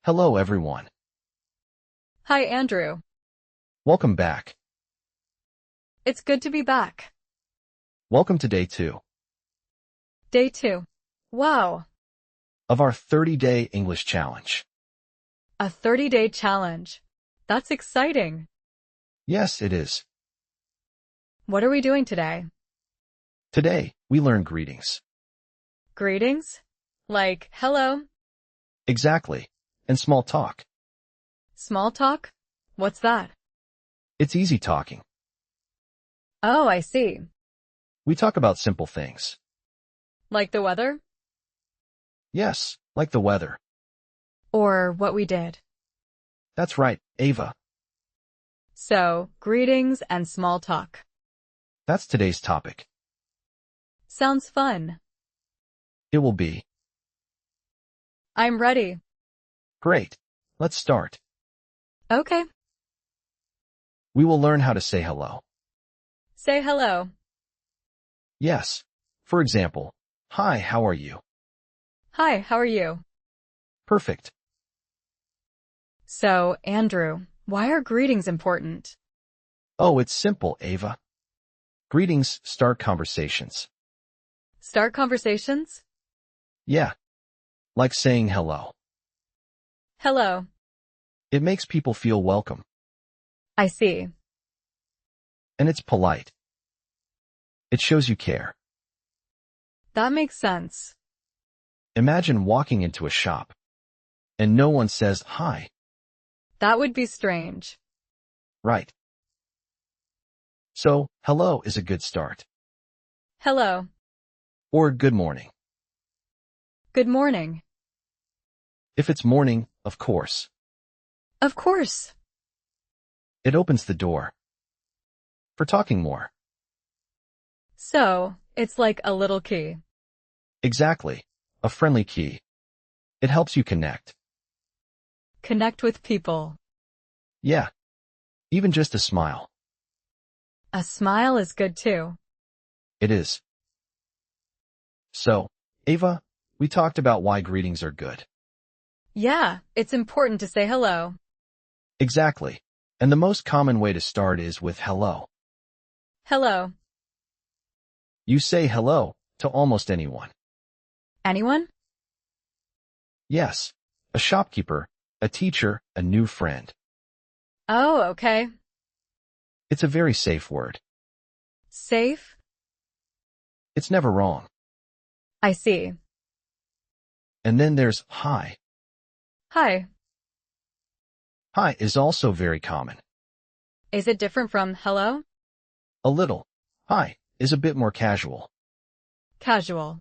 Hello, everyone. Hi, Andrew. Welcome back. It's good to be back. Welcome to day 2 Day 2. Wow, of our 30-day English challenge. a 30-day challenge. That's exciting. Yes, it is. What are we doing today? Today, we learn greetings. Greetings? Like, hello? Exactly. And small talk. Small talk? What's that? It's easy talking. Oh, I see. We talk about simple things. Like the weather? Yes, like the weather. Or what we did. That's right, Ava. So, greetings and small talk. That's today's topic. Sounds fun. It will be. I'm ready. Great. Let's start. Okay. We will learn how to say hello. Say hello. Yes. For example, hi, how are you? Hi, how are you? Perfect. So, Andrew, why are greetings important? Oh, it's simple, Ava. Greetings start conversations. Start conversations? Yeah. Like saying hello. Hello. It makes people feel welcome. I see. And it's polite. It shows you care. That makes sense. Imagine walking into a shop and no one says hi. That would be strange. Right. So, hello is a good start. Hello. Or good morning. Good morning. If it's morning, of course. Of course. It opens the door for talking more. So, it's like a little key. Exactly. A friendly key. It helps you connect. Connect with people. Yeah. Even just a smile. A smile is good too. It is. So, Ava, we talked about why greetings are good. Yeah, it's important to say hello. Exactly. And the most common way to start is with hello. Hello. You say hello to almost anyone. Anyone? Yes. A shopkeeper, a teacher, a new friend. Oh, okay. It's a very safe word. Safe? It's never wrong. I see. And then there's hi. Hi. Hi is also very common. Is it different from hello? A little. Hi is a bit more casual. Casual.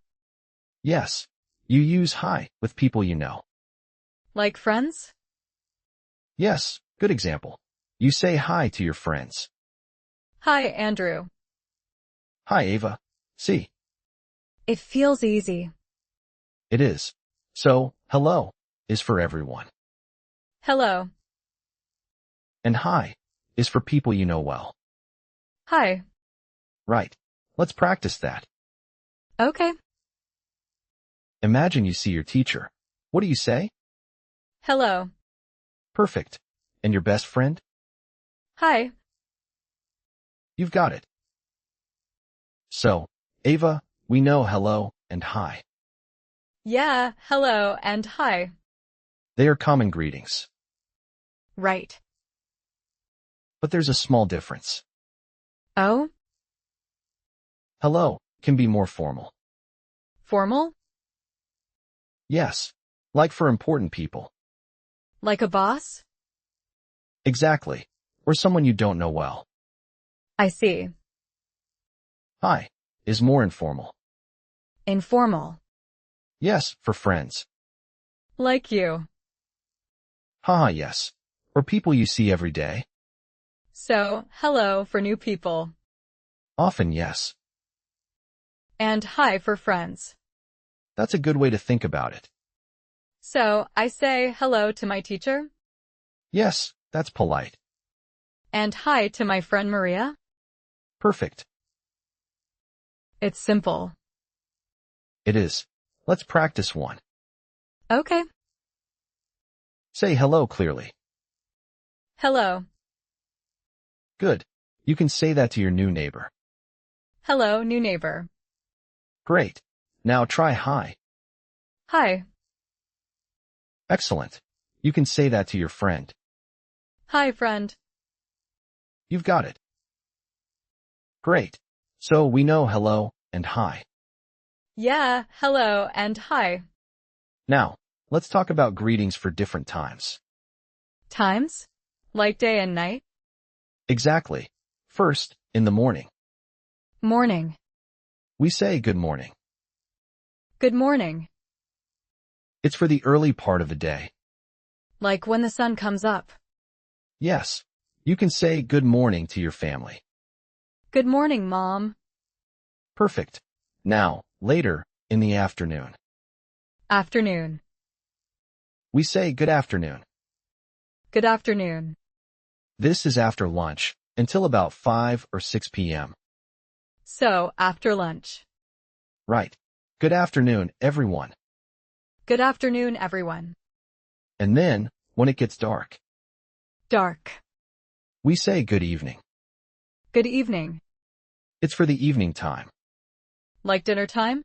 Yes. You use hi with people you know. Like friends? Yes. Good example. You say hi to your friends. Hi, Andrew. Hi, Ava. See, It feels easy. it is. So, hello is for everyone. Hello. And hi is for people you know well. Hi. Right. Let's practice that. Okay. Imagine you see your teacher. What do you say? Hello. Perfect. And your best friend? Hi. You've got it. So, Ava, we know hello and hi. Yeah, hello and hi. They are common greetings. Right. But there's a small difference. Oh? Hello can be more formal. Formal? Yes. Like for important people. Like a boss? Exactly. Or someone you don't know well. I see. Hi is more informal. Informal. Yes, for friends. Like you. Haha, yes. Or people you see every day. So, hello for new people. Often, yes. And hi for friends. That's a good way to think about it. So, I say hello to my teacher. Yes, that's polite. And hi to my friend Maria. Perfect. It's simple. It is. Let's practice one. Okay. Say hello clearly. Hello. Good. You can say that to your new neighbor. Hello, new neighbor. Great. Now try hi. Hi. Excellent. You can say that to your friend. Hi, friend. You've got it. Great. So we know hello and hi. Yeah, hello and hi. Now, let's talk about greetings for different times. Times? Like day and night? Exactly. First, in the morning. Morning. We say good morning. Good morning. It's for the early part of the day. Like when the sun comes up. Yes. You can say good morning to your family. Good morning, Mom. Perfect. Now, later, in the afternoon. Afternoon. We say good afternoon. Good afternoon. This is after lunch, until about 5 or 6 p.m. So, after lunch. Right. Good afternoon, everyone. Good afternoon, everyone. And then, when it gets dark, Dark. we say good evening. Good evening. It's for the evening time. Like dinner time?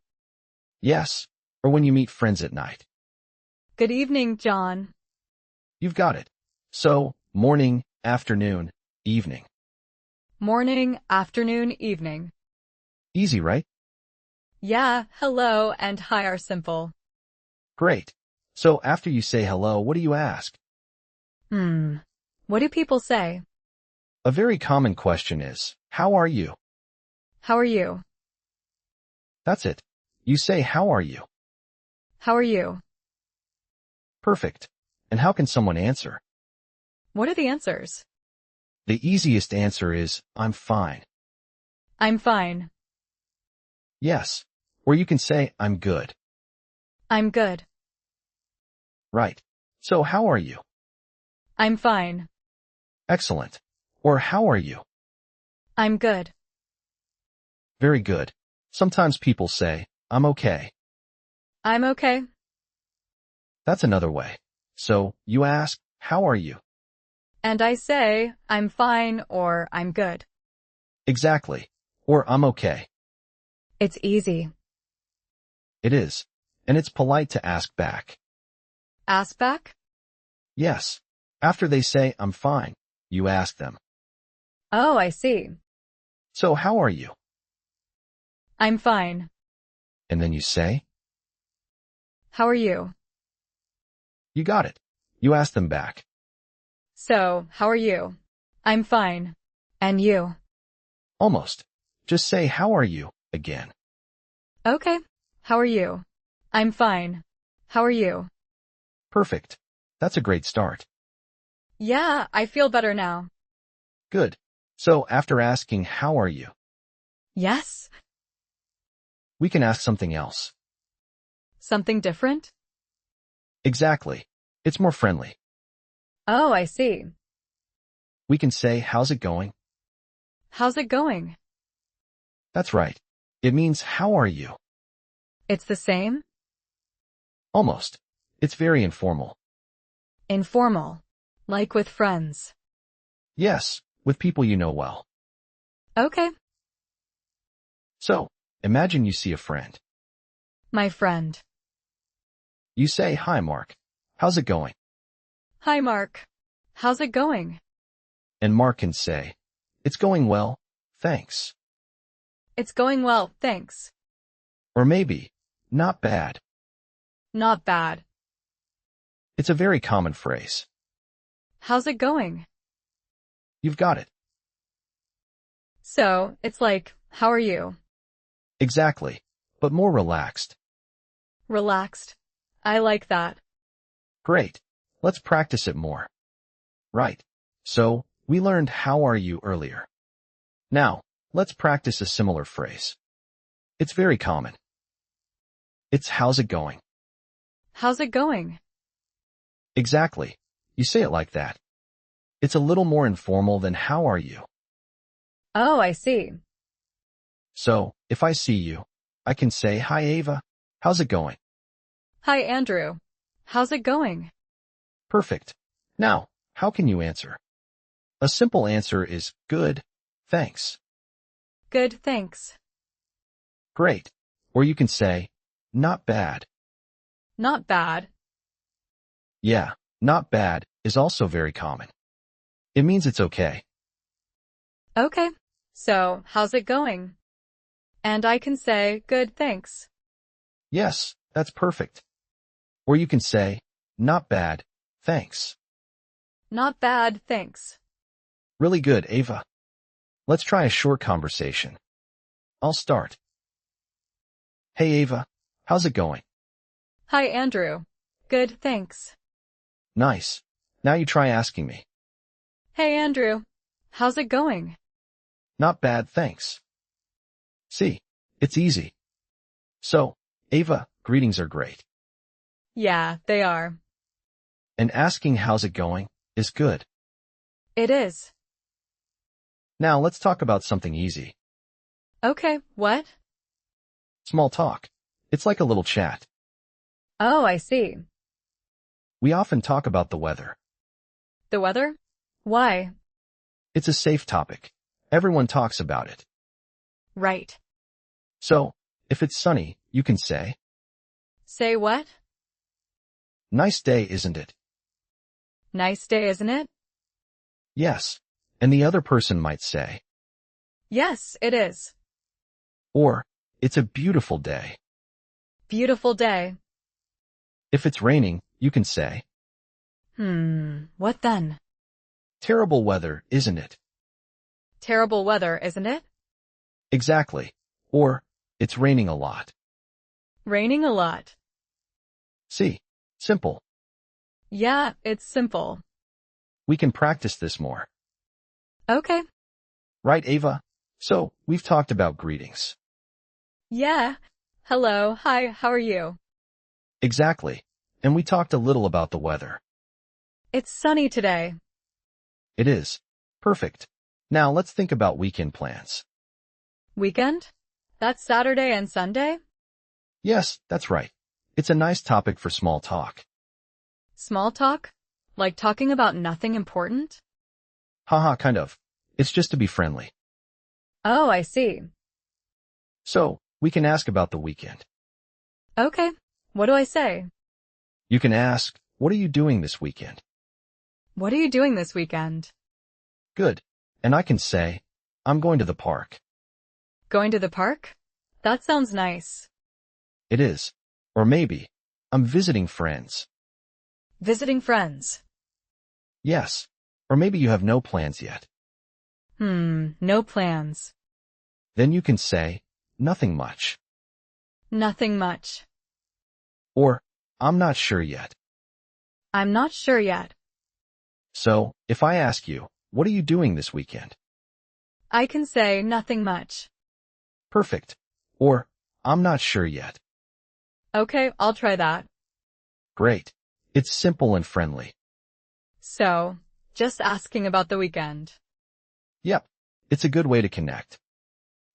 Yes. Or when you meet friends at night. Good evening, John. You've got it. So, morning, afternoon, evening. Morning, afternoon, evening. Easy, right? Yeah, hello and hi are simple. Great. So after you say hello, what do you ask? What do people say? A very common question is, how are you? How are you? That's it. You say, how are you? How are you? Perfect. And how can someone answer? What are the answers? The easiest answer is, I'm fine. I'm fine. Yes. Or you can say, I'm good. I'm good. Right. So how are you? I'm fine. Excellent. Or how are you? I'm good. Very good. Sometimes people say, I'm okay. I'm okay. That's another way. So, you ask, how are you? And I say, I'm fine or I'm good. Exactly. Or I'm okay. It's easy. It is. And it's polite to ask back. Ask back? Yes. After they say, I'm fine, you ask them. Oh, I see. So how are you? I'm fine. And then you say, How are you? you got it. You ask them back. So, how are you? I'm fine. And you? Almost. Just say, how are you, again. Okay. How are you? I'm fine. How are you? Perfect. That's a great start. Yeah, I feel better now. Good. So after asking, how are you? Yes? We can ask something else. Something different? Exactly. It's more friendly. Oh, I see. We can say, how's it going? How's it going? That's right. It means, how are you? It's the same? Almost. It's very informal. Informal. Like with friends. Yes, with people you know well. Okay. So, imagine you see a friend. My friend. You say, hi Mark. How's it going? Hi, Mark. How's it going? And Mark can say, it's going well, thanks. It's going well, thanks. Or maybe, not bad. Not bad. It's a very common phrase. How's it going? You've got it. So, it's like, how are you? Exactly. But more relaxed. Relaxed. I like that. Great. Let's practice it more. Right. So, we learned how are you earlier. Now, let's practice a similar phrase. It's very common. It's how's it going? How's it going? Exactly. You say it like that. It's a little more informal than how are you? Oh, I see. So, if I see you, I can say, hi Ava, how's it going? Hi, Andrew. How's it going? Perfect. Now, how can you answer? A simple answer is good, thanks. Good, thanks. Great. Or you can say, not bad. Not bad. Yeah, not bad is also very common. It means it's okay. Okay. So, how's it going? And I can say, good, thanks. Yes, that's perfect. Or you can say, not bad, thanks. Not bad, thanks. Really good, Ava. Let's try a short conversation. I'll start. Hey, Ava. How's it going? Hi, Andrew. Good, thanks. Nice. Now you try asking me. Hey, Andrew. How's it going? Not bad, thanks. See, it's easy. So, Ava, greetings are great. Yeah, they are. And asking how's it going is good. It is. Now let's talk about something easy. Okay, what? Small talk. It's like a little chat. Oh, I see. We often talk about the weather. The weather? Why? It's a safe topic. Everyone talks about it. Right. So, if it's sunny, you can say, Say what? nice day, isn't it? Nice day, isn't it? Yes. And the other person might say, Yes, it is. or, it's a beautiful day. Beautiful day. If it's raining, you can say, What then? terrible weather, isn't it? Terrible weather, isn't it? Exactly. Or, it's raining a lot. Raining a lot. See, simple. Yeah, it's simple. We can practice this more. Okay. Right, Ava? So, we've talked about greetings. Yeah. Hello, hi, how are you? Exactly. And we talked a little about the weather. It's sunny today. It is. Perfect. Now let's think about weekend plans. Weekend? That's Saturday and Sunday? Yes, that's right. It's a nice topic for small talk. Small talk? Like talking about nothing important? Haha, kind of. It's just to be friendly. Oh, I see. So, we can ask about the weekend. Okay. What do I say? You can ask, what are you doing this weekend? What are you doing this weekend? Good. And I can say, I'm going to the park. Going to the park? That sounds nice. It is. Or maybe, I'm visiting friends. Visiting friends. Yes. Or maybe you have no plans yet. No plans. Then you can say, nothing much. Nothing much. Or, I'm not sure yet. I'm not sure yet. So, if I ask you, what are you doing this weekend? I can say nothing much. Perfect. Or, I'm not sure yet. Okay, I'll try that. Great. It's simple and friendly. So, just asking about the weekend. Yep. It's a good way to connect.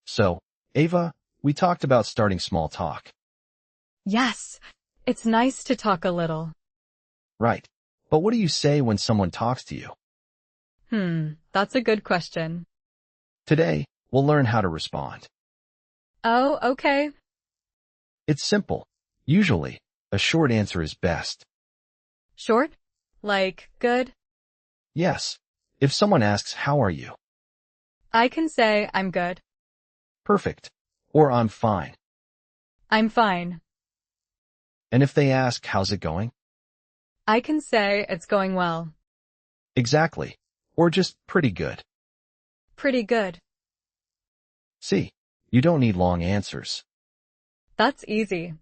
So, Ava, we talked about starting small talk. Yes, it's nice to talk a little. Right. But what do you say when someone talks to you? That's a good question. Today, we'll learn how to respond. Oh, okay. It's simple. Usually, a short answer is best. Short? Like, good? Yes. If someone asks, how are you? I can say I'm good. Perfect. Or I'm fine. I'm fine. And if they ask, how's it going? I can say it's going well. Exactly. Or just pretty good. Pretty good. See, you don't need long answers. That's easy.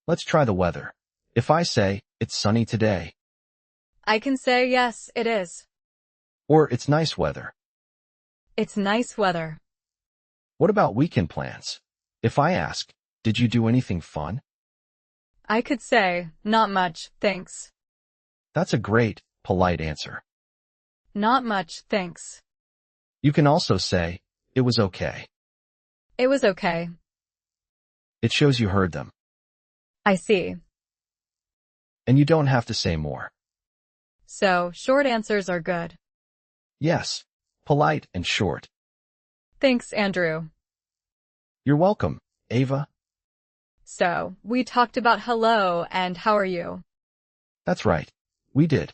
Let's try the weather. If I say, it's sunny today, I can say yes, it is. or it's nice weather. It's nice weather. What about weekend plans? If I ask, did you do anything fun? I could say, not much, thanks. That's a great, polite answer. Not much, thanks. You can also say, it was okay. It was okay. It shows you heard them. I see. And you don't have to say more. So, short answers are good. Yes, polite and short. Thanks, Andrew. You're welcome, Ava. So, we talked about hello and how are you? That's right. We did.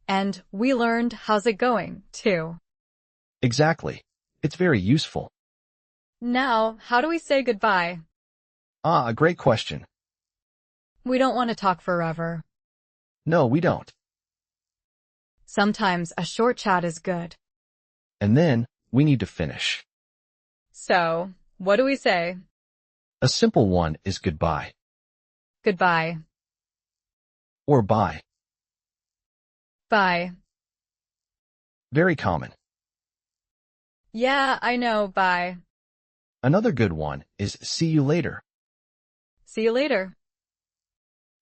And we learned how's it going, too. Exactly. It's very useful. Now, how do we say goodbye? Ah, a great question. We don't want to talk forever. No, we don't. Sometimes a short chat is good. And then, we need to finish. So, what do we say? A simple one is goodbye. Goodbye. Or bye. Bye. Very common. Yeah, I know, bye. Another good one is see you later. See you later.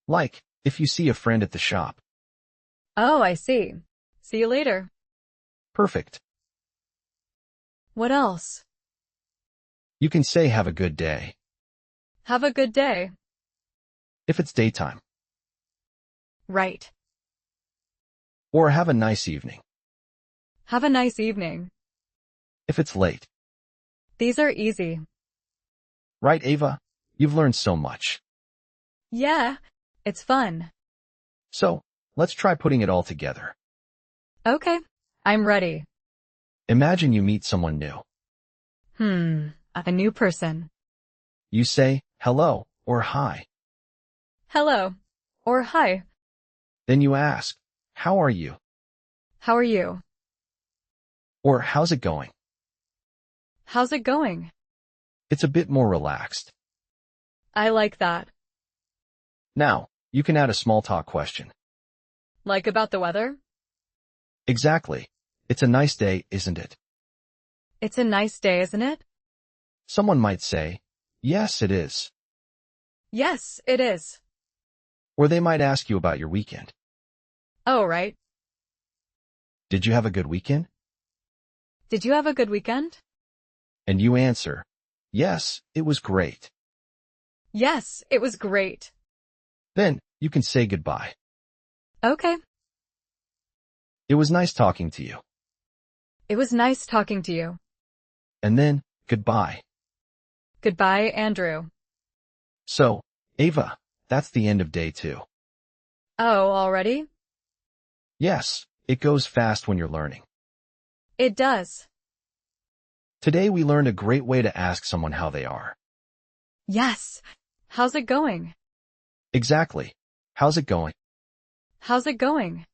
Like, if you see a friend at the shop. Oh, I see. See you later. Perfect. What else? You can say have a good day. Have a good day. If it's daytime. Right. Or have a nice evening. Have a nice evening. If it's late. These are easy. Right, Ava? You've learned so much. Yeah, it's fun. So, let's try putting it all together. Okay, I'm ready. Imagine you meet someone new. A new person. You say, hello, or hi. Hello. Or hi. Then you ask, how are you? How are you? Or how's it going? How's it going? It's a bit more relaxed. I like that. Now, you can add a small talk question. Like about the weather? Exactly. It's a nice day, isn't it? It's a nice day, isn't it? Someone might say, yes, it is. Yes, it is. Or they might ask you about your weekend. Oh, right. Did you have a good weekend? Did you have a good weekend? And you answer, yes, it was great. Yes, it was great. Then, you can say goodbye. Okay. It was nice talking to you. It was nice talking to you. And then, goodbye. Goodbye, Andrew. So, Ava, that's the end of day 2. Oh, already? Yes, it goes fast when you're learning. It does. Today we learned a great way to ask someone how they are. Yes. How's it going? Exactly. How's it going? How's it going?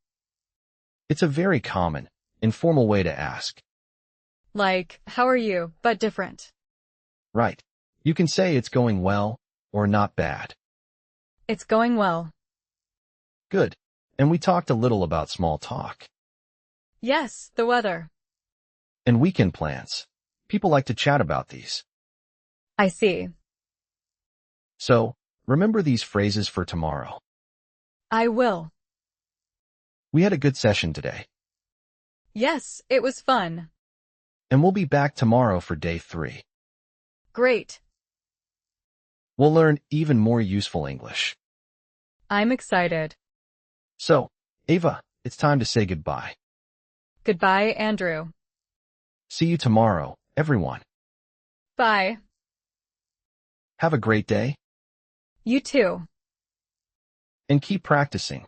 It's a very common, informal way to ask. Like, how are you, but different. Right. You can say it's going well, or not bad. It's going well. Good. And we talked a little about small talk. Yes, the weather. And weekend plans. People like to chat about these. I see. So, remember these phrases for tomorrow. I will. We had a good session today. Yes, it was fun. And we'll be back tomorrow for day 3. Great. We'll learn even more useful English. I'm excited. So, Ava, it's time to say goodbye. Goodbye, Andrew. See you tomorrow, everyone. Bye. Have a great day. You too. And keep practicing.